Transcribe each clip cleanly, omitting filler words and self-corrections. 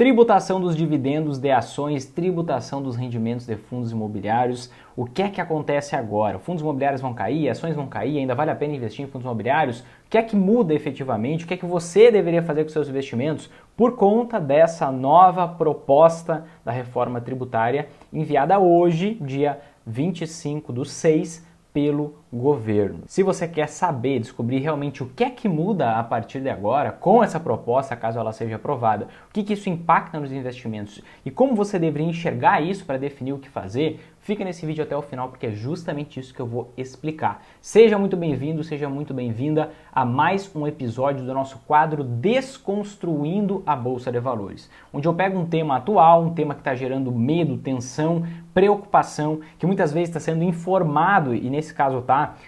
Tributação dos dividendos de ações, tributação dos rendimentos de fundos imobiliários. O que é que acontece agora? Fundos imobiliários vão cair, ações vão cair, ainda vale a pena investir em fundos imobiliários? O que é que muda efetivamente? O que é que você deveria fazer com seus investimentos por conta dessa nova proposta da reforma tributária enviada hoje, dia 25/6, pelo governo? Se você quer saber, descobrir realmente o que é que muda a partir de agora com essa proposta, caso ela seja aprovada, o que isso impacta nos investimentos e como você deveria enxergar isso para definir o que fazer, fica nesse vídeo até o final porque é justamente isso que eu vou explicar. Seja muito bem-vindo, seja muito bem-vinda a mais um episódio do nosso quadro Desconstruindo a Bolsa de Valores, onde eu pego um tema atual, um tema que está gerando medo, tensão, preocupação, que muitas vezes está sendo informado e nesse caso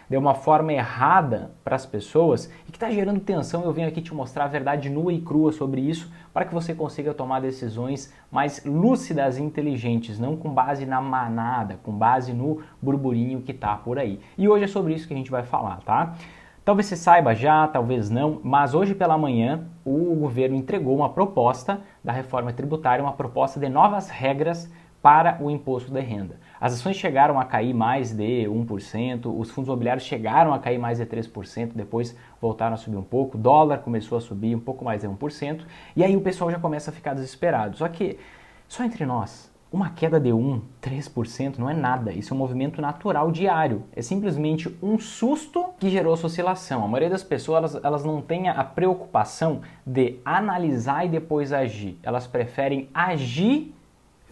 de uma forma errada para as pessoas e que está gerando tensão. Eu venho aqui te mostrar a verdade nua e crua sobre isso para que você consiga tomar decisões mais lúcidas e inteligentes, não com base na manada, com base no burburinho que está por aí. E hoje é sobre isso que a gente vai falar, tá? Talvez você saiba já, talvez não, mas hoje pela manhã o governo entregou uma proposta da reforma tributária, uma proposta de novas regras para o imposto de renda. As ações chegaram a cair mais de 1%, os fundos imobiliários chegaram a cair mais de 3%, depois voltaram a subir um pouco, o dólar começou a subir um pouco mais de 1%, e aí o pessoal já começa a ficar desesperado. Só que, só entre nós, uma queda de 3% não é nada, isso é um movimento natural diário, é simplesmente um susto que gerou essa oscilação. A maioria das pessoas, elas não tem a preocupação de analisar e depois agir, elas preferem agir,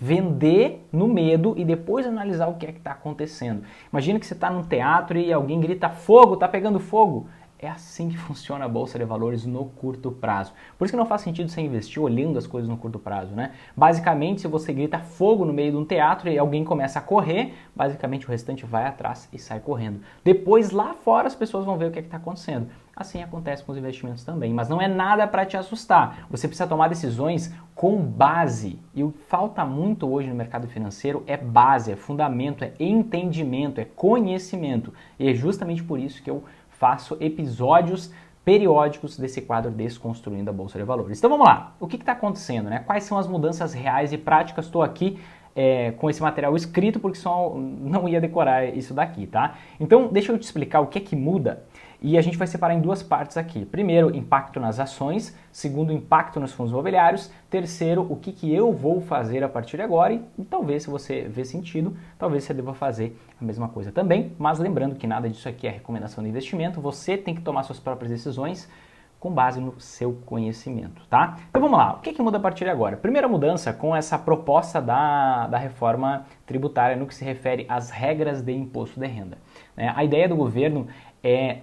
vender no medo e depois analisar o que é que está acontecendo. Imagina que você está num teatro e alguém grita fogo, está pegando fogo. É assim que funciona a Bolsa de Valores no curto prazo. Por isso que não faz sentido você investir olhando as coisas no curto prazo, né? Basicamente, se você grita fogo no meio de um teatro e alguém começa a correr, basicamente o restante vai atrás e sai correndo. Depois, lá fora, as pessoas vão ver o que é que está acontecendo. Assim acontece com os investimentos também, mas não é nada para te assustar. Você precisa tomar decisões com base. E o que falta muito hoje no mercado financeiro é base, é fundamento, é entendimento, é conhecimento. E é justamente por isso que eu faço episódios periódicos desse quadro Desconstruindo a Bolsa de Valores. Então vamos lá, o que está acontecendo, né? Quais são as mudanças reais e práticas? Estou aqui com esse material escrito porque só não ia decorar isso daqui, tá? Então deixa eu te explicar o que é que muda e a gente vai separar em duas partes aqui. Primeiro, impacto nas ações. Segundo, impacto nos fundos imobiliários. Terceiro, o que eu vou fazer a partir de agora e talvez, se você vê sentido, talvez você deva fazer a mesma coisa também. Mas lembrando que nada disso aqui é recomendação de investimento. Você tem que tomar suas próprias decisões com base no seu conhecimento, tá? Então vamos lá, o que muda a partir de agora? Primeira mudança com essa proposta da reforma tributária no que se refere às regras de imposto de renda. A ideia do governo é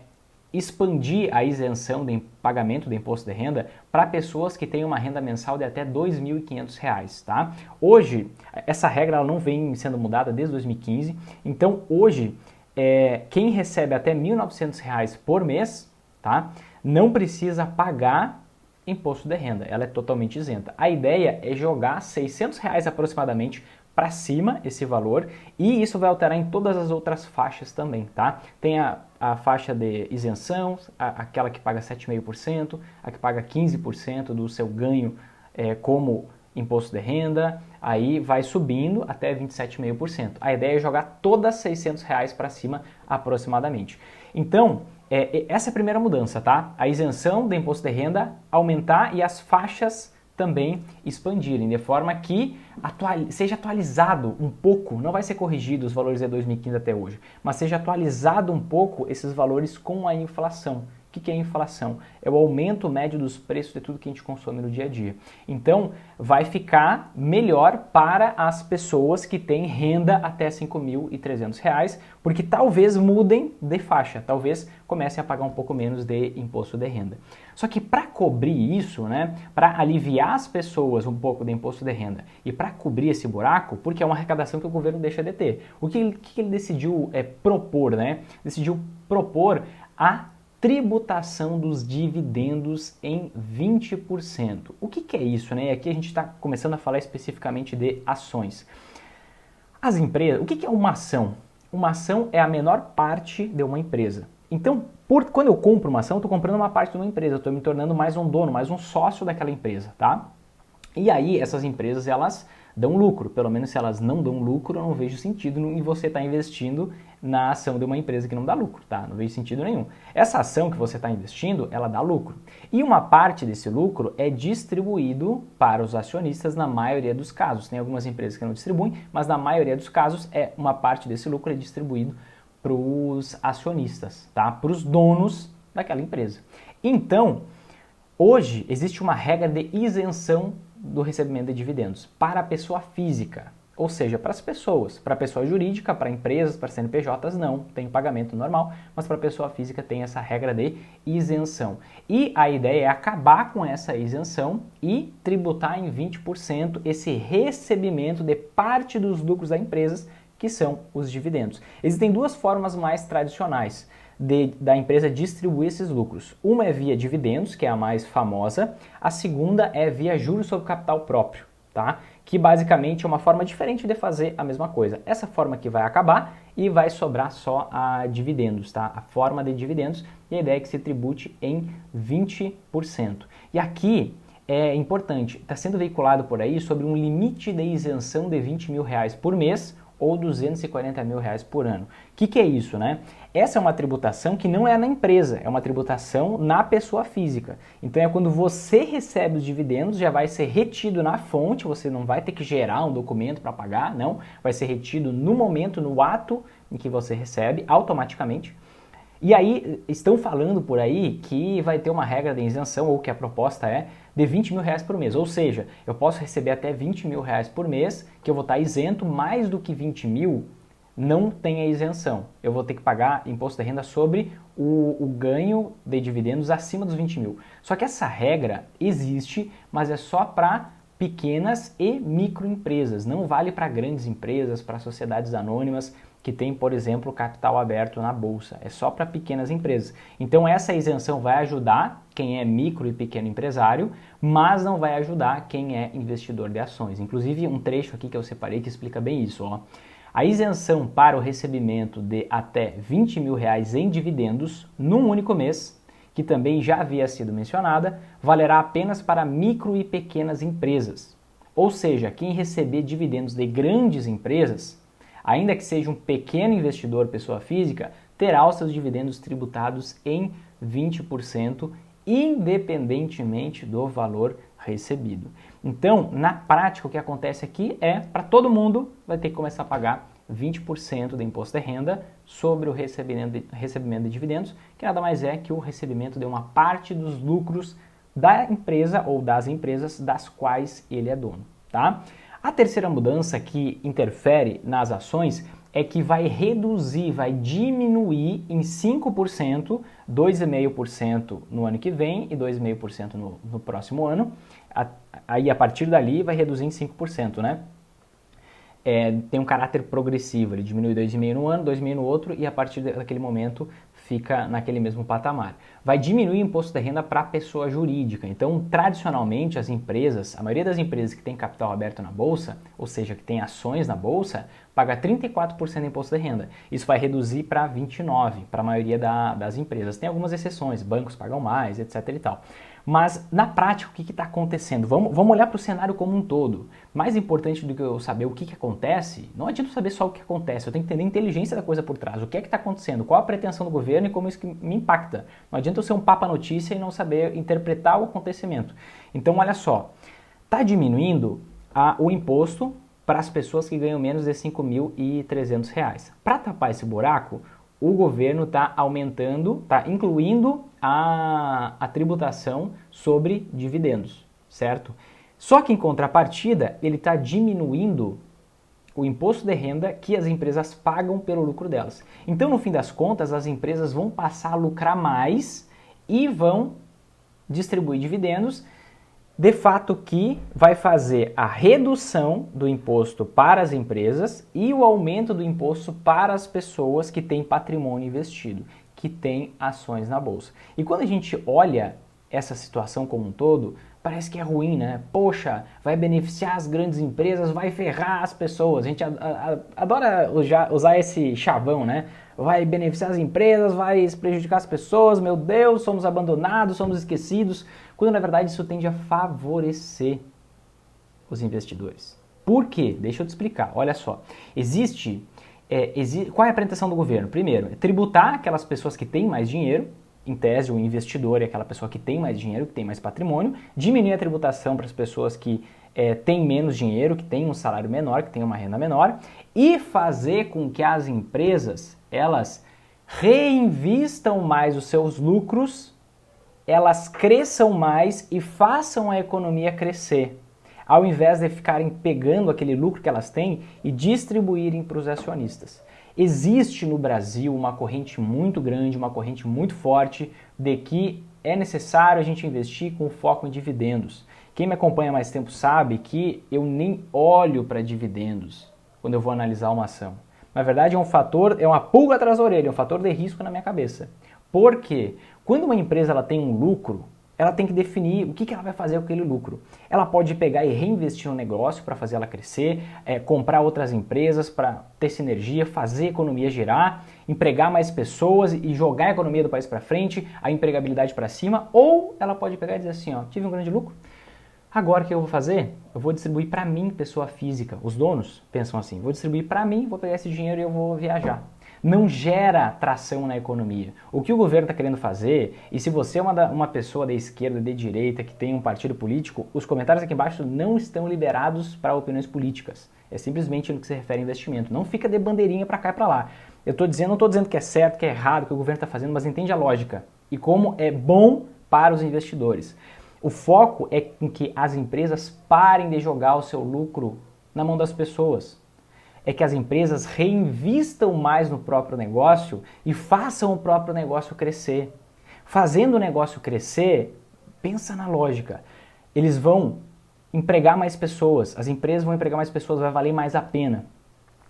expandir a isenção de pagamento de imposto de renda para pessoas que têm uma renda mensal de até R$ 2.500, tá? Hoje, essa regra ela não vem sendo mudada desde 2015, então hoje, quem recebe até R$ 1.900 por mês, tá? Não precisa pagar imposto de renda, ela é totalmente isenta. A ideia é jogar R$ 600 aproximadamente para cima esse valor e isso vai alterar em todas as outras faixas também, tá? Tem a faixa de isenção, aquela que paga 7,5%, a que paga 15% do seu ganho como imposto de renda, aí vai subindo até 27,5%. A ideia é jogar todas R$ 600 para cima aproximadamente. Então, essa é a primeira mudança, tá? A isenção do imposto de renda aumentar e as faixas também expandirem, de forma que seja atualizado um pouco, não vai ser corrigido os valores de 2015 até hoje, mas seja atualizado um pouco esses valores com a inflação. O que é a inflação? É o aumento médio dos preços de tudo que a gente consome no dia a dia. Então, vai ficar melhor para as pessoas que têm renda até R$ 5.300, porque talvez mudem de faixa, talvez comecem a pagar um pouco menos de imposto de renda. Só que para cobrir isso, né, para aliviar as pessoas um pouco do imposto de renda e para cobrir esse buraco, porque é uma arrecadação que o governo deixa de ter, o que ele decidiu propor, né? Decidiu propor a tributação dos dividendos em 20%. O que é isso, né? Aqui a gente está começando a falar especificamente de ações. As empresas, o que é uma ação? Uma ação é a menor parte de uma empresa. Então, quando eu compro uma ação, eu estou comprando uma parte de uma empresa, eu estou me tornando mais um dono, mais um sócio daquela empresa, tá? E aí essas empresas, elas dão lucro. Pelo menos se elas não dão lucro, eu não vejo sentido em você estar investindo na ação de uma empresa que não dá lucro, tá? Não vejo sentido nenhum. Essa ação que você está investindo, ela dá lucro. E uma parte desse lucro é distribuído para os acionistas na maioria dos casos. Tem algumas empresas que não distribuem, mas na maioria dos casos uma parte desse lucro é distribuído para os acionistas, tá? Para os donos daquela empresa. Então, hoje existe uma regra de isenção do recebimento de dividendos para a pessoa física, ou seja, para as pessoas. Para a pessoa jurídica, para empresas, para CNPJs não, tem pagamento normal, mas para a pessoa física tem essa regra de isenção. E a ideia é acabar com essa isenção e tributar em 20% esse recebimento de parte dos lucros das empresas, que são os dividendos. Existem duas formas mais tradicionais da empresa distribuir esses lucros. Uma é via dividendos, que é a mais famosa, a segunda é via juros sobre capital próprio, tá? Que basicamente é uma forma diferente de fazer a mesma coisa. Essa forma que vai acabar e vai sobrar só a dividendos, tá? A forma de dividendos, e a ideia é que se tribute em 20%. E aqui é importante, está sendo veiculado por aí sobre um limite de isenção de R$20 mil por mês ou R$240 mil por ano. O que é isso, né? Essa é uma tributação que não é na empresa, é uma tributação na pessoa física. Então é quando você recebe os dividendos, já vai ser retido na fonte, você não vai ter que gerar um documento para pagar, não. Vai ser retido no momento, no ato em que você recebe, automaticamente. E aí, estão falando por aí que vai ter uma regra de isenção, ou que a proposta é de R$20 mil por mês. Ou seja, eu posso receber até R$20 mil por mês, que eu vou estar isento, mais do que 20 mil não tem a isenção. Eu vou ter que pagar imposto de renda sobre o ganho de dividendos acima dos 20 mil. Só que essa regra existe, mas é só para pequenas e microempresas. Não vale para grandes empresas, para sociedades anônimas, que tem, por exemplo, capital aberto na bolsa. É só para pequenas empresas. Então essa isenção vai ajudar quem é micro e pequeno empresário, mas não vai ajudar quem é investidor de ações. Inclusive um trecho aqui que eu separei que explica bem isso, ó. A isenção para o recebimento de até R$20 mil em dividendos num único mês, que também já havia sido mencionada, valerá apenas para micro e pequenas empresas. Ou seja, quem receber dividendos de grandes empresas, ainda que seja um pequeno investidor, pessoa física, terá os seus dividendos tributados em 20%, independentemente do valor recebido. Então, na prática, o que acontece aqui é, para todo mundo, vai ter que começar a pagar 20% de imposto de renda sobre o recebimento de dividendos, que nada mais é que o recebimento de uma parte dos lucros da empresa ou das empresas das quais ele é dono, tá? A terceira mudança que interfere nas ações é que vai reduzir, vai diminuir em 5%, 2,5% no ano que vem e 2,5% no próximo ano. Aí a partir dali vai reduzir em 5%, né? Tem um caráter progressivo, ele diminui 2,5% no ano, 2,5% no outro e a partir daquele momento fica naquele mesmo patamar. Vai diminuir o imposto de renda para a pessoa jurídica. Então, tradicionalmente, as empresas, a maioria das empresas que tem capital aberto na bolsa, ou seja, que tem ações na bolsa, paga 34% de imposto de renda. Isso vai reduzir para 29% para a maioria das empresas. Tem algumas exceções, bancos pagam mais, etc. e tal. Mas, na prática, o que está acontecendo? Vamos olhar para o cenário como um todo. Mais importante do que eu saber o que acontece, não adianta eu saber só o que acontece, eu tenho que entender a inteligência da coisa por trás. O que é que está acontecendo? Qual a pretensão do governo e como isso que me impacta? Não adianta eu ser um papa-notícia e não saber interpretar o acontecimento. Então, olha só, está diminuindo o imposto para as pessoas que ganham menos de R$ 5.300. Para tapar esse buraco, o governo está aumentando, está incluindo a tributação sobre dividendos, certo? Só que em contrapartida, ele está diminuindo o imposto de renda que as empresas pagam pelo lucro delas. Então, no fim das contas, as empresas vão passar a lucrar mais e vão distribuir dividendos, de fato que vai fazer a redução do imposto para as empresas e o aumento do imposto para as pessoas que têm patrimônio investido, que têm ações na bolsa. E quando a gente olha essa situação como um todo, parece que é ruim, né? Poxa, vai beneficiar as grandes empresas, vai ferrar as pessoas. A gente adora usar esse chavão, né? Vai beneficiar as empresas, vai prejudicar as pessoas, meu Deus, somos abandonados, somos esquecidos, quando na verdade isso tende a favorecer os investidores. Por quê? Deixa eu te explicar. Olha só, qual é a pretensão do governo? Primeiro, é tributar aquelas pessoas que têm mais dinheiro. Em tese, o investidor é aquela pessoa que tem mais dinheiro, que tem mais patrimônio, diminuir a tributação para as pessoas que têm menos dinheiro, que têm um salário menor, que têm uma renda menor, e fazer com que as empresas, elas reinvistam mais os seus lucros, elas cresçam mais e façam a economia crescer, ao invés de ficarem pegando aquele lucro que elas têm e distribuírem para os acionistas. Existe no Brasil uma corrente muito grande, uma corrente muito forte de que é necessário a gente investir com foco em dividendos. Quem me acompanha há mais tempo sabe que eu nem olho para dividendos quando eu vou analisar uma ação. Na verdade é uma pulga atrás da orelha, é um fator de risco na minha cabeça. Por quê? Quando uma empresa ela tem um lucro, ela tem que definir o que ela vai fazer com aquele lucro. Ela pode pegar e reinvestir no negócio para fazer ela crescer, comprar outras empresas para ter sinergia, fazer a economia girar, empregar mais pessoas e jogar a economia do país para frente, a empregabilidade para cima, ou ela pode pegar e dizer assim, ó, tive um grande lucro, agora o que eu vou fazer? Eu vou distribuir para mim, pessoa física. Os donos pensam assim, vou distribuir para mim, vou pegar esse dinheiro e eu vou viajar. Não gera tração na economia. O que o governo está querendo fazer, e se você é uma pessoa da esquerda, de direita, que tem um partido político, os comentários aqui embaixo não estão liberados para opiniões políticas. É simplesmente no que se refere a investimento. Não fica de bandeirinha para cá e para lá. Eu não estou dizendo que é certo, que é errado, que o governo está fazendo, mas entende a lógica e como é bom para os investidores. O foco é em que as empresas parem de jogar o seu lucro na mão das pessoas. É que as empresas reinvistam mais no próprio negócio e façam o próprio negócio crescer. Fazendo o negócio crescer, pensa na lógica, eles vão empregar mais pessoas, as empresas vão empregar mais pessoas, vai valer mais a pena.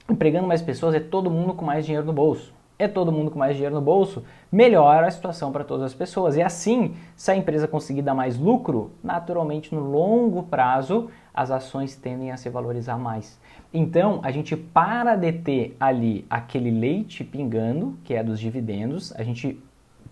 Empregando mais pessoas é todo mundo com mais dinheiro no bolso. É todo mundo com mais dinheiro no bolso, melhora a situação para todas as pessoas. E assim, se a empresa conseguir dar mais lucro, naturalmente no longo prazo, as ações tendem a se valorizar mais. Então, a gente para de ter ali aquele leite pingando, que é dos dividendos, a gente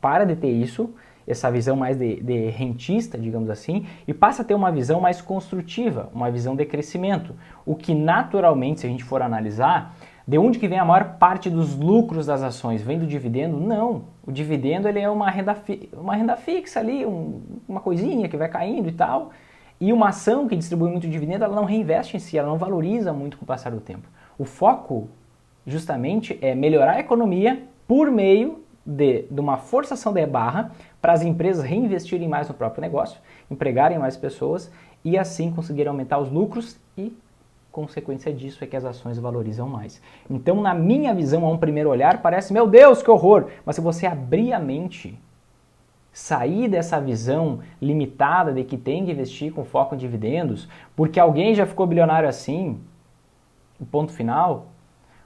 para de ter isso, essa visão mais de rentista, digamos assim, e passa a ter uma visão mais construtiva, uma visão de crescimento. O que naturalmente, se a gente for analisar, de onde que vem a maior parte dos lucros das ações? Vem do dividendo? Não. O dividendo ele é uma renda fixa ali, uma coisinha que vai caindo e tal. E uma ação que distribui muito dividendo, ela não reinveste em si, ela não valoriza muito com o passar do tempo. O foco, justamente, é melhorar a economia por meio de uma forçação de barra para as empresas reinvestirem mais no próprio negócio, empregarem mais pessoas e assim conseguirem aumentar os lucros e consequência disso é que as ações valorizam mais. Então, na minha visão, a um primeiro olhar, parece, meu Deus, que horror! Mas se você abrir a mente, sair dessa visão limitada de que tem que investir com foco em dividendos, porque alguém já ficou bilionário assim, o ponto final,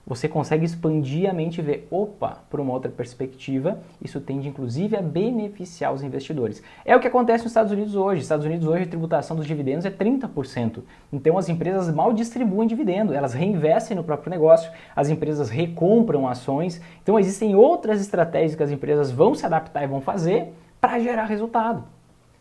você consegue expandir a mente e ver, opa, por uma outra perspectiva, isso tende inclusive a beneficiar os investidores. É o que acontece nos Estados Unidos hoje. Nos Estados Unidos hoje a tributação dos dividendos é 30%. Então as empresas mal distribuem dividendo, elas reinvestem no próprio negócio, as empresas recompram ações. Então existem outras estratégias que as empresas vão se adaptar e vão fazer para gerar resultado.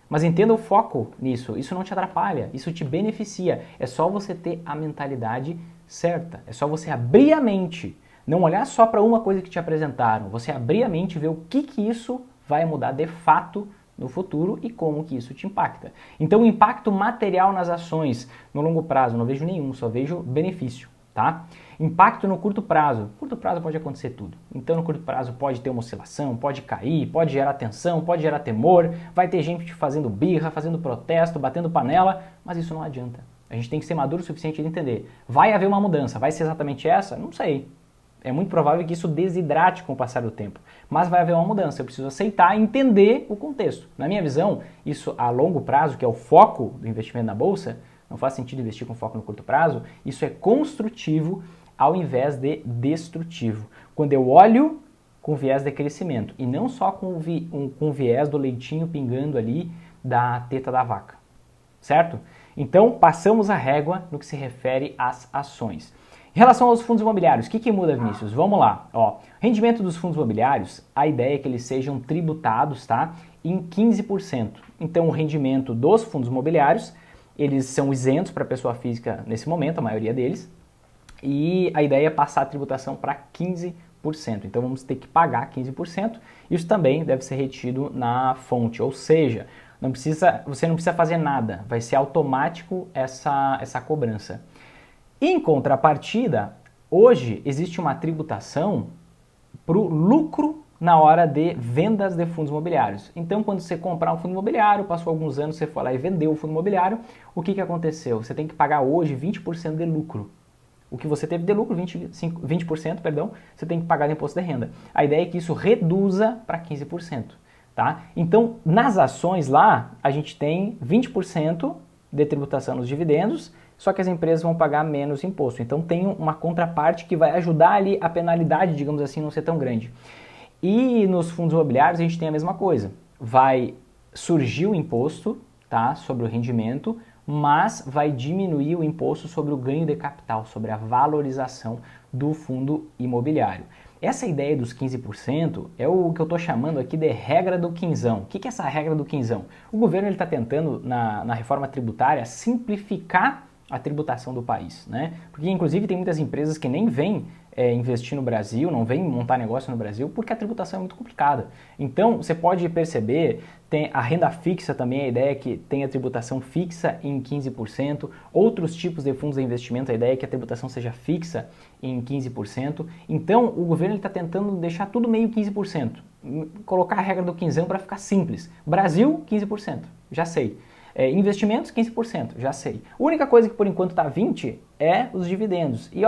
Mas entenda o foco nisso, isso não te atrapalha, isso te beneficia. É só você ter a mentalidade certa, é só você abrir a mente, não olhar só para uma coisa que te apresentaram, você abrir a mente e ver o que isso vai mudar de fato no futuro e como que isso te impacta. Então o impacto material nas ações no longo prazo, não vejo nenhum, só vejo benefício. Tá? Impacto no curto prazo pode acontecer tudo. Então no curto prazo pode ter uma oscilação, pode cair, pode gerar tensão, pode gerar temor, vai ter gente fazendo birra, fazendo protesto, batendo panela, mas isso não adianta. A gente tem que ser maduro o suficiente de entender. Vai haver uma mudança, vai ser exatamente essa? Não sei. É muito provável que isso desidrate com o passar do tempo, mas vai haver uma mudança, eu preciso aceitar e entender o contexto. Na minha visão, isso a longo prazo, que é o foco do investimento na bolsa, não faz sentido investir com foco no curto prazo, isso é construtivo ao invés de destrutivo. Quando eu olho com viés de crescimento e não só com viés do leitinho pingando ali da teta da vaca, certo? Então, passamos a régua no que se refere às ações. Em relação aos fundos imobiliários, o que muda, Vinícius? Vamos lá. Ó, rendimento dos fundos imobiliários, a ideia é que eles sejam tributados, tá, em 15%. Então, o rendimento dos fundos imobiliários eles são isentos para pessoa física nesse momento, a maioria deles, e a ideia é passar a tributação para 15%. Então vamos ter que pagar 15%, isso também deve ser retido na fonte, ou seja, você não precisa fazer nada, vai ser automático essa cobrança. Em contrapartida, hoje existe uma tributação para o lucro na hora de vendas de fundos imobiliários. Então, quando você comprar um fundo imobiliário, passou alguns anos, você foi lá e vendeu o fundo imobiliário, o que aconteceu? Você tem que pagar hoje 20% de lucro. O que você teve de lucro, 20%, perdão, você tem que pagar de imposto de renda. A ideia é que isso reduza para 15%. Tá? Então, nas ações lá, a gente tem 20% de tributação nos dividendos, só que as empresas vão pagar menos imposto. Então, tem uma contraparte que vai ajudar ali a penalidade, digamos assim, não ser tão grande. E nos fundos imobiliários a gente tem a mesma coisa. Vai surgir o imposto, tá, sobre o rendimento, mas vai diminuir o imposto sobre o ganho de capital, sobre a valorização do fundo imobiliário. Essa ideia dos 15% é o que eu estou chamando aqui de regra do quinzão. O que é essa regra do quinzão? O governo está tentando, na reforma tributária, simplificar a tributação do país, né? Porque inclusive tem muitas empresas que nem vêm investir no Brasil, não vêm montar negócio no Brasil, porque a tributação é muito complicada. Então, você pode perceber, tem a renda fixa também, a ideia é que tem a tributação fixa em 15%, outros tipos de fundos de investimento, a ideia é que a tributação seja fixa em 15%. Então, o governo está tentando deixar tudo meio 15%, colocar a regra do quinzão para ficar simples. Brasil, 15%, já sei. Investimentos, 15%, já sei. A única coisa que por enquanto está 20% é os dividendos. E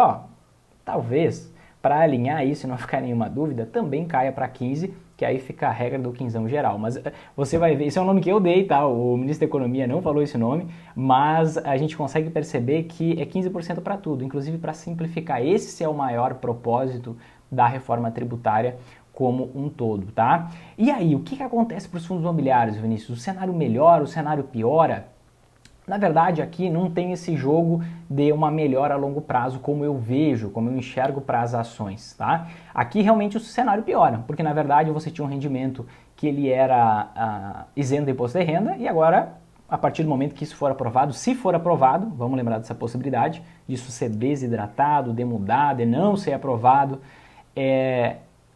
talvez, para alinhar isso e não ficar nenhuma dúvida, também caia para 15%, que aí fica a regra do quinzão geral. Mas você vai ver, esse é o nome que eu dei, tá? O ministro da Economia não falou esse nome, mas a gente consegue perceber que é 15% para tudo, inclusive para simplificar. Esse é o maior propósito da reforma tributária como um todo, tá? E aí, o que acontece para os fundos imobiliários, Vinícius? O cenário melhora, o cenário piora? Na verdade, aqui não tem esse jogo de uma melhora a longo prazo, como eu vejo, como eu enxergo para as ações, tá? Aqui realmente o cenário piora, porque na verdade você tinha um rendimento que ele era isento de imposto de renda e agora, a partir do momento que isso for aprovado, se for aprovado, vamos lembrar dessa possibilidade, disso ser desidratado, de mudar, de não ser aprovado,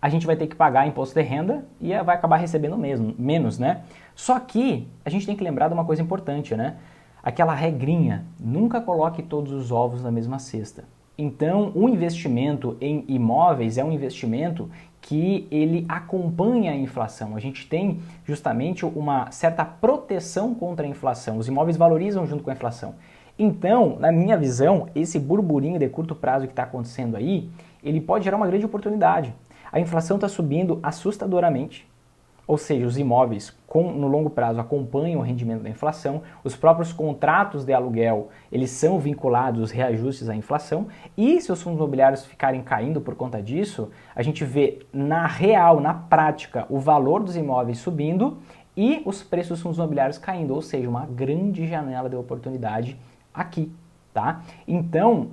a gente vai ter que pagar imposto de renda e vai acabar recebendo menos, né? Só que a gente tem que lembrar de uma coisa importante, né? Aquela regrinha, nunca coloque todos os ovos na mesma cesta. Então, o investimento em imóveis é um investimento que ele acompanha a inflação. A gente tem justamente uma certa proteção contra a inflação. Os imóveis valorizam junto com a inflação. Então, na minha visão, esse burburinho de curto prazo que está acontecendo aí, ele pode gerar uma grande oportunidade. A inflação está subindo assustadoramente, ou seja, os imóveis no longo prazo acompanham o rendimento da inflação, os próprios contratos de aluguel, eles são vinculados aos reajustes à inflação, e se os fundos imobiliários ficarem caindo por conta disso, a gente vê na real, na prática, o valor dos imóveis subindo e os preços dos fundos imobiliários caindo, ou seja, uma grande janela de oportunidade aqui. Tá? Então,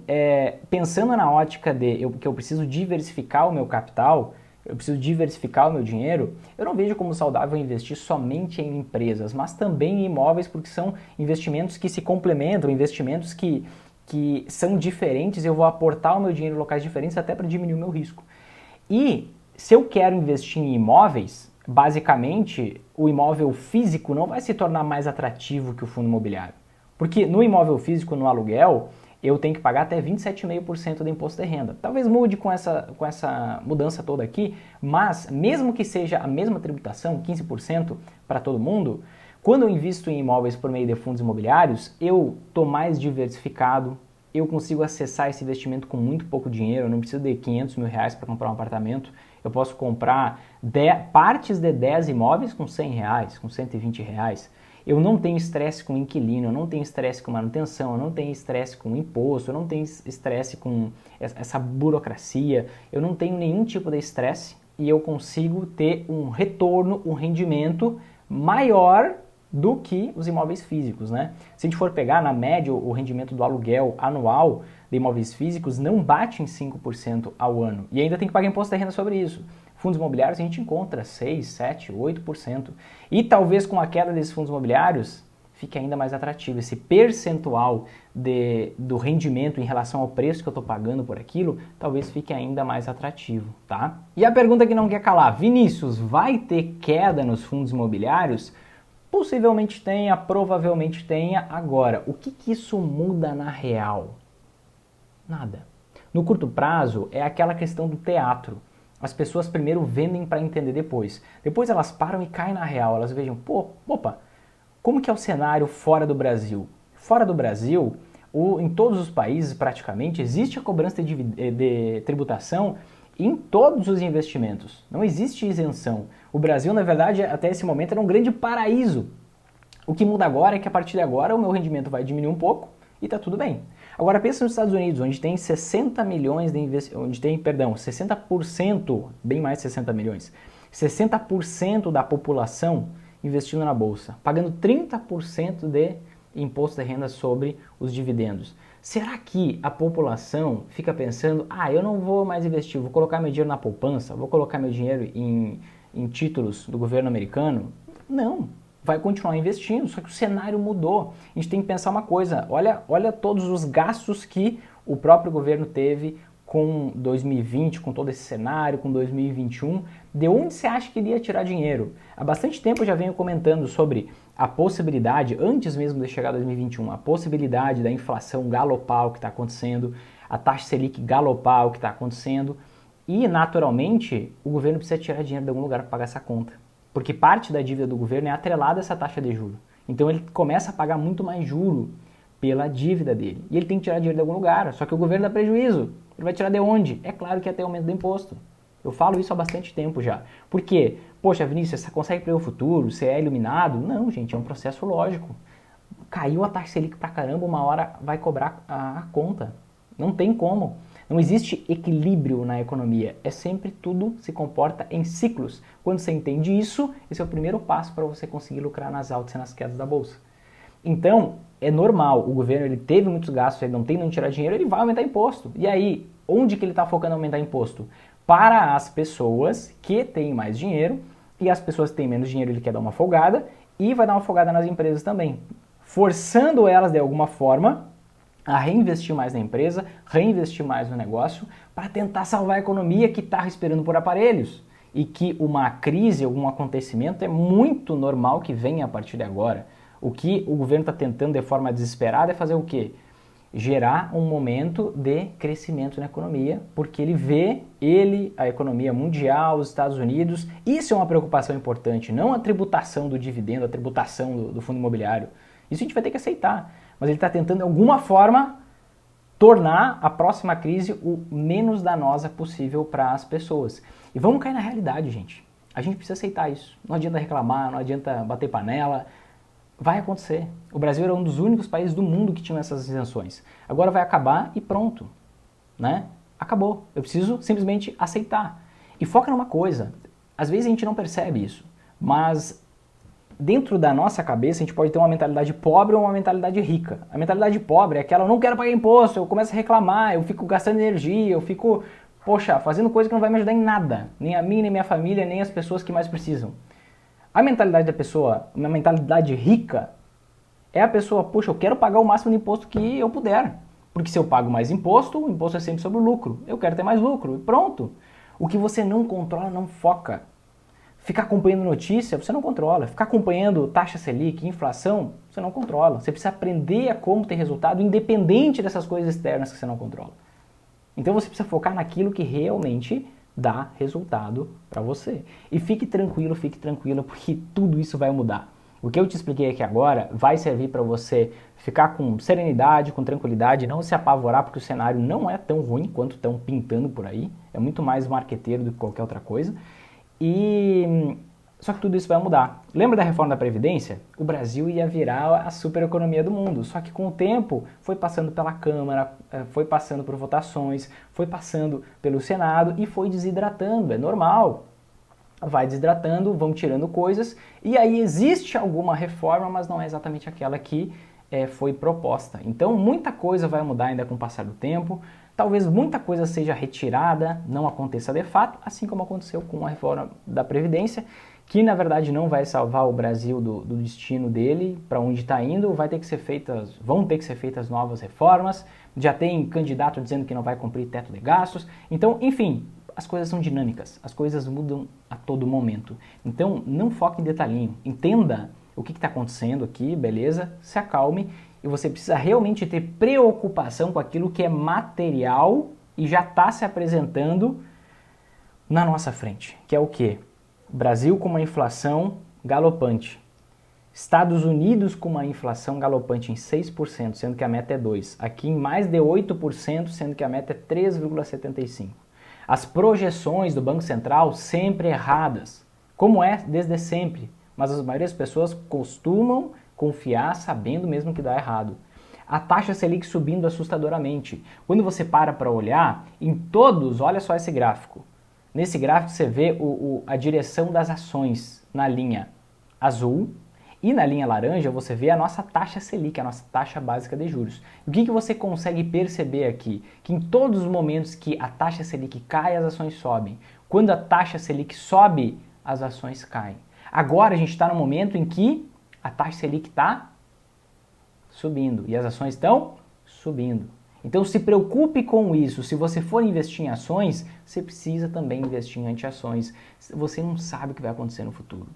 pensando na ótica que eu preciso diversificar o meu capital, eu preciso diversificar o meu dinheiro, eu não vejo como saudável investir somente em empresas, mas também em imóveis, porque são investimentos que se complementam, investimentos que são diferentes, eu vou aportar o meu dinheiro em locais diferentes até para diminuir o meu risco. E se eu quero investir em imóveis, basicamente o imóvel físico não vai se tornar mais atrativo que o fundo imobiliário. Porque no imóvel físico, no aluguel, eu tenho que pagar até 27,5% de imposto de renda. Talvez mude com essa mudança toda aqui, mas mesmo que seja a mesma tributação, 15% para todo mundo, quando eu invisto em imóveis por meio de fundos imobiliários, eu estou mais diversificado, eu consigo acessar esse investimento com muito pouco dinheiro, eu não preciso de 500 mil reais para comprar um apartamento, eu posso comprar partes de 10 imóveis com 100 reais, com 120 reais. Eu não tenho estresse com inquilino, eu não tenho estresse com manutenção, eu não tenho estresse com imposto, eu não tenho estresse com essa burocracia, eu não tenho nenhum tipo de estresse e eu consigo ter um retorno, um rendimento maior do que os imóveis físicos, né? Se a gente for pegar, na média, o rendimento do aluguel anual de imóveis físicos não bate em 5% ao ano e ainda tem que pagar imposto de renda sobre isso. Fundos imobiliários a gente encontra 6, 7, 8%. E talvez com a queda desses fundos imobiliários fique ainda mais atrativo. Esse percentual do rendimento em relação ao preço que eu estou pagando por aquilo, talvez fique ainda mais atrativo, tá? E a pergunta que não quer calar, Vinícius, vai ter queda nos fundos imobiliários? Possivelmente tenha, provavelmente tenha. Agora, o que isso muda na real? Nada. No curto prazo, é aquela questão do teatro. As pessoas primeiro vendem para entender depois. Depois elas param e caem na real. Elas vejam, pô, opa, como que é o cenário fora do Brasil? Fora do Brasil, em todos os países praticamente, existe a cobrança de tributação em todos os investimentos. Não existe isenção. O Brasil, na verdade, até esse momento era um grande paraíso. O que muda agora é que a partir de agora o meu rendimento vai diminuir um pouco e está tudo bem. Agora pensa nos Estados Unidos, onde tem 60 milhões de onde tem, 60%, bem mais de 60 milhões, 60% da população investindo na bolsa, pagando 30% de imposto de renda sobre os dividendos. Será que a população fica pensando, eu não vou mais investir, vou colocar meu dinheiro na poupança, vou colocar meu dinheiro em títulos do governo americano? Não, vai continuar investindo, só que o cenário mudou. A gente tem que pensar uma coisa, olha todos os gastos que o próprio governo teve com 2020, com todo esse cenário, com 2021, de onde você acha que ele ia tirar dinheiro? Há bastante tempo eu já venho comentando sobre a possibilidade, antes mesmo de chegar a 2021, a possibilidade da inflação galopar o que está acontecendo, a taxa Selic galopar o que está acontecendo, e naturalmente o governo precisa tirar dinheiro de algum lugar para pagar essa conta, porque parte da dívida do governo é atrelada a essa taxa de juros. Então ele começa a pagar muito mais juro pela dívida dele, e ele tem que tirar dinheiro de algum lugar, só que o governo dá prejuízo. Ele vai tirar de onde? É claro que ia ter aumento do imposto. Eu falo isso há bastante tempo já. Por quê? Poxa, Vinícius, você consegue prever o futuro? Você é iluminado? Não, gente, é um processo lógico. Caiu a taxa Selic pra caramba, uma hora vai cobrar a conta. Não tem como. Não existe equilíbrio na economia. É sempre tudo se comporta em ciclos. Quando você entende isso, esse é o primeiro passo para você conseguir lucrar nas altas e nas quedas da bolsa. Então, é normal, o governo ele teve muitos gastos, ele não tem onde tirar dinheiro, ele vai aumentar imposto. E aí, onde que ele está focando em aumentar imposto? Para as pessoas que têm mais dinheiro, e as pessoas que têm menos dinheiro ele quer dar uma folgada, e vai dar uma folgada nas empresas também, forçando elas de alguma forma a reinvestir mais na empresa, reinvestir mais no negócio, para tentar salvar a economia que está respirando por aparelhos. E que uma crise, algum acontecimento é muito normal que venha a partir de agora. O que o governo está tentando de forma desesperada é fazer o quê? Gerar um momento de crescimento na economia, porque ele vê, a economia mundial, os Estados Unidos, isso é uma preocupação importante, não a tributação do dividendo, a tributação do fundo imobiliário. Isso a gente vai ter que aceitar, mas ele está tentando de alguma forma tornar a próxima crise o menos danosa possível para as pessoas. E vamos cair na realidade, gente. A gente precisa aceitar isso. Não adianta reclamar, não adianta bater panela. Vai acontecer. O Brasil era um dos únicos países do mundo que tinham essas isenções. Agora vai acabar e pronto, né? Acabou. Eu preciso simplesmente aceitar. E foca numa coisa. Às vezes a gente não percebe isso, mas dentro da nossa cabeça a gente pode ter uma mentalidade pobre ou uma mentalidade rica. A mentalidade pobre é aquela, eu não quero pagar imposto, eu começo a reclamar, eu fico gastando energia, eu fico, fazendo coisa que não vai me ajudar em nada. Nem a mim, nem a minha família, nem as pessoas que mais precisam. A mentalidade da pessoa, uma mentalidade rica, é a pessoa, eu quero pagar o máximo de imposto que eu puder. Porque se eu pago mais imposto, o imposto é sempre sobre o lucro. Eu quero ter mais lucro e pronto. O que você não controla, não foca. Ficar acompanhando notícia, você não controla. Ficar acompanhando taxa Selic, inflação, você não controla. Você precisa aprender a como ter resultado independente dessas coisas externas que você não controla. Então você precisa focar naquilo que realmente dá resultado para você. E fique tranquilo, porque tudo isso vai mudar. O que eu te expliquei aqui agora vai servir para você ficar com serenidade, com tranquilidade, não se apavorar, porque o cenário não é tão ruim quanto estão pintando por aí. É muito mais marqueteiro do que qualquer outra coisa. Só que tudo isso vai mudar. Lembra da reforma da Previdência? O Brasil ia virar a supereconomia do mundo. Só que com o tempo foi passando pela Câmara, foi passando por votações, foi passando pelo Senado e foi desidratando. É normal. Vai desidratando, vão tirando coisas e aí existe alguma reforma, mas não é exatamente aquela que foi proposta. Então muita coisa vai mudar ainda com o passar do tempo. Talvez muita coisa seja retirada, não aconteça de fato, assim como aconteceu com a reforma da Previdência, que na verdade não vai salvar o Brasil do destino dele, para onde está indo, vão ter que ser feitas novas reformas, já tem candidato dizendo que não vai cumprir teto de gastos, então, enfim, as coisas são dinâmicas, as coisas mudam a todo momento. Então, não foque em detalhinho, entenda o que está acontecendo aqui, beleza? Se acalme, e você precisa realmente ter preocupação com aquilo que é material e já está se apresentando na nossa frente, que é o quê? Brasil com uma inflação galopante. Estados Unidos com uma inflação galopante em 6%, sendo que a meta é 2%. Aqui em mais de 8%, sendo que a meta é 3,75%. As projeções do Banco Central sempre erradas, como é desde sempre. Mas a maioria das pessoas costumam confiar sabendo mesmo que dá errado. A taxa Selic subindo assustadoramente. Quando você para olhar, em todos, olha só esse gráfico. Nesse gráfico você vê a direção das ações na linha azul e na linha laranja você vê a nossa taxa Selic, a nossa taxa básica de juros. E o que você consegue perceber aqui? Que em todos os momentos que a taxa Selic cai, as ações sobem. Quando a taxa Selic sobe, as ações caem. Agora a gente está no momento em que a taxa Selic está subindo e as ações estão subindo. Então se preocupe com isso. Se você for investir em ações, você precisa também investir em anti-ações. Você não sabe o que vai acontecer no futuro.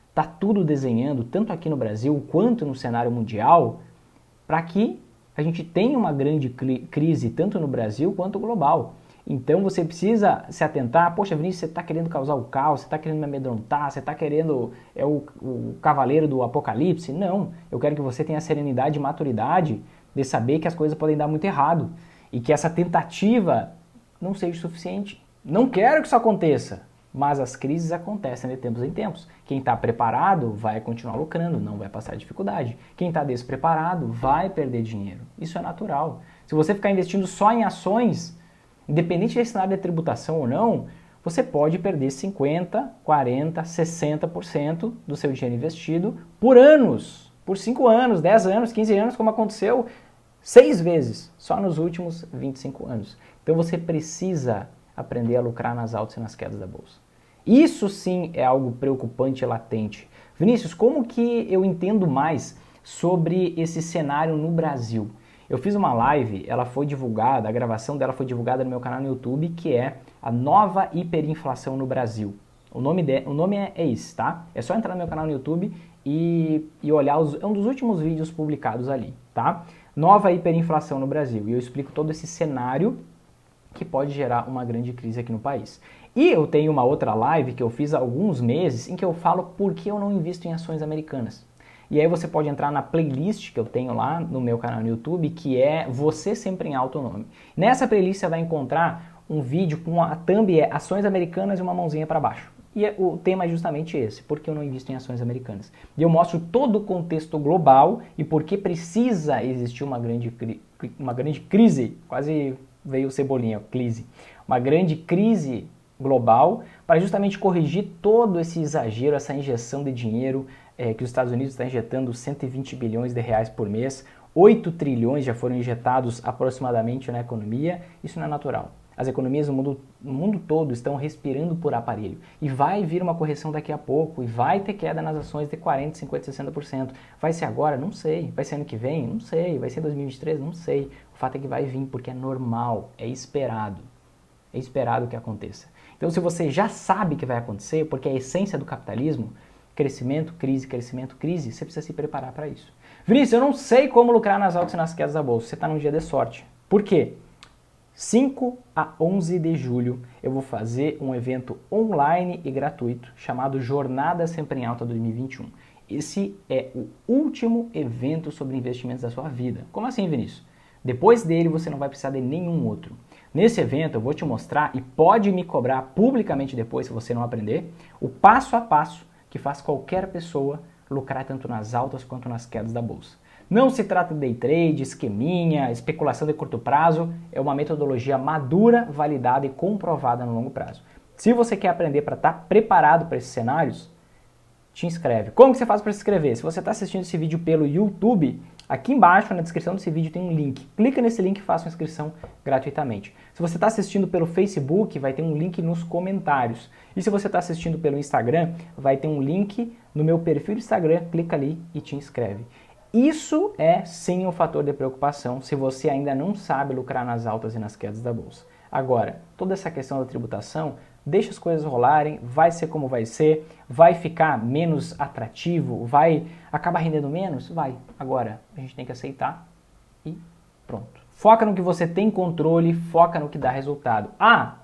Está tudo desenhando, tanto aqui no Brasil quanto no cenário mundial, para que a gente tenha uma grande crise, tanto no Brasil quanto global. Então você precisa se atentar, poxa Vinícius, você está querendo causar o caos, você está querendo me amedrontar, você está querendo o cavaleiro do apocalipse? Não, eu quero que você tenha serenidade e maturidade de saber que as coisas podem dar muito errado e que essa tentativa não seja suficiente. Não quero que isso aconteça, mas as crises acontecem de tempos em tempos. Quem está preparado vai continuar lucrando, não vai passar dificuldade. Quem está despreparado vai perder dinheiro. Isso é natural. Se você ficar investindo só em ações, independente desse cenário de tributação ou não, você pode perder 50%, 40%, 60% do seu dinheiro investido por anos. Por 5 anos, 10 anos, 15 anos, como aconteceu 6 vezes, só nos últimos 25 anos. Então você precisa aprender a lucrar nas altas e nas quedas da bolsa. Isso sim é algo preocupante e latente. Vinícius, como que eu entendo mais sobre esse cenário no Brasil? Eu fiz uma live, ela foi divulgada, a gravação dela foi divulgada no meu canal no YouTube, que é a nova hiperinflação no Brasil. O nome é esse, tá? É só entrar no meu canal no YouTube e olhar, é um dos últimos vídeos publicados ali, tá? Nova hiperinflação no Brasil. E eu explico todo esse cenário que pode gerar uma grande crise aqui no país. E eu tenho uma outra live que eu fiz há alguns meses em que eu falo por que eu não invisto em ações americanas. E aí você pode entrar na playlist que eu tenho lá no meu canal no YouTube, que é Você Sempre em Alto Nome. Nessa playlist você vai encontrar um vídeo com a thumb é Ações Americanas e uma mãozinha para baixo. E o tema é justamente esse, por que eu não invisto em ações americanas. E eu mostro todo o contexto global e por que precisa existir uma grande crise, quase veio o Cebolinha, crise. Uma grande crise global para justamente corrigir todo esse exagero, essa injeção de dinheiro que os Estados Unidos está injetando 120 bilhões de reais por mês, 8 trilhões já foram injetados aproximadamente na economia, isso não é natural. As economias no mundo todo estão respirando por aparelho e vai vir uma correção daqui a pouco e vai ter queda nas ações de 40%, 50%, 60%. Vai ser agora? Não sei. Vai ser ano que vem? Não sei. Vai ser 2023? Não sei. O fato é que vai vir porque é normal, é esperado. É esperado que aconteça. Então se você já sabe que vai acontecer, porque é a essência do capitalismo, crescimento, crise, você precisa se preparar para isso. Vinícius, eu não sei como lucrar nas altas e nas quedas da bolsa. Você está num dia de sorte. Por quê? 5 a 11 de julho eu vou fazer um evento online e gratuito chamado Jornada Sempre em Alta 2021. Esse é o último evento sobre investimentos da sua vida. Como assim, Vinícius? Depois dele você não vai precisar de nenhum outro. Nesse evento eu vou te mostrar, e pode me cobrar publicamente depois se você não aprender, o passo a passo que faz qualquer pessoa lucrar tanto nas altas quanto nas quedas da bolsa. Não se trata de day trade, esqueminha, especulação de curto prazo, é uma metodologia madura, validada e comprovada no longo prazo. Se você quer aprender para estar preparado para esses cenários, te inscreve. Como que você faz para se inscrever? Se você está assistindo esse vídeo pelo YouTube, Aqui embaixo, na descrição desse vídeo, tem um link. Clica nesse link e faça uma inscrição gratuitamente. Se você está assistindo pelo Facebook, vai ter um link nos comentários. E se você está assistindo pelo Instagram, vai ter um link no meu perfil do Instagram, clica ali e te inscreve. Isso é sim um fator de preocupação se você ainda não sabe lucrar nas altas e nas quedas da bolsa. Agora, toda essa questão da tributação, deixa as coisas rolarem, vai ser como vai ficar menos atrativo, vai acabar rendendo menos? Vai. Agora, a gente tem que aceitar e pronto. Foca no que você tem controle, foca no que dá resultado.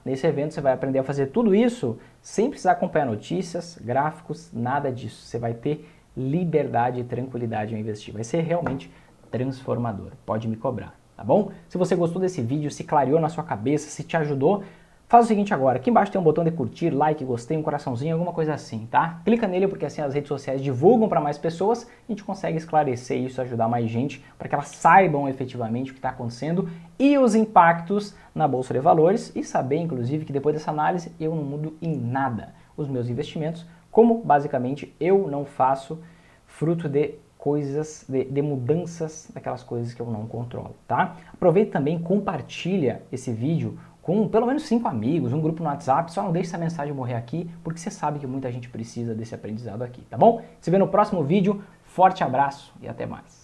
Nesse evento você vai aprender a fazer tudo isso sem precisar acompanhar notícias, gráficos, nada disso. Você vai ter liberdade e tranquilidade ao investir. Vai ser realmente transformador. Pode me cobrar, tá bom? Se você gostou desse vídeo, se clareou na sua cabeça, se te ajudou, faz o seguinte agora, aqui embaixo tem um botão de curtir, like, gostei, um coraçãozinho, alguma coisa assim, tá? Clica nele porque assim as redes sociais divulgam para mais pessoas, a gente consegue esclarecer isso, ajudar mais gente, para que elas saibam efetivamente o que está acontecendo e os impactos na Bolsa de Valores e saber, inclusive, que depois dessa análise eu não mudo em nada os meus investimentos, como basicamente eu não faço fruto de coisas, de mudanças daquelas coisas que eu não controlo, tá? Aproveita também, compartilha esse vídeo com pelo menos 5 amigos, um grupo no WhatsApp, só não deixe essa mensagem morrer aqui, porque você sabe que muita gente precisa desse aprendizado aqui, tá bom? Se vê no próximo vídeo, forte abraço e até mais.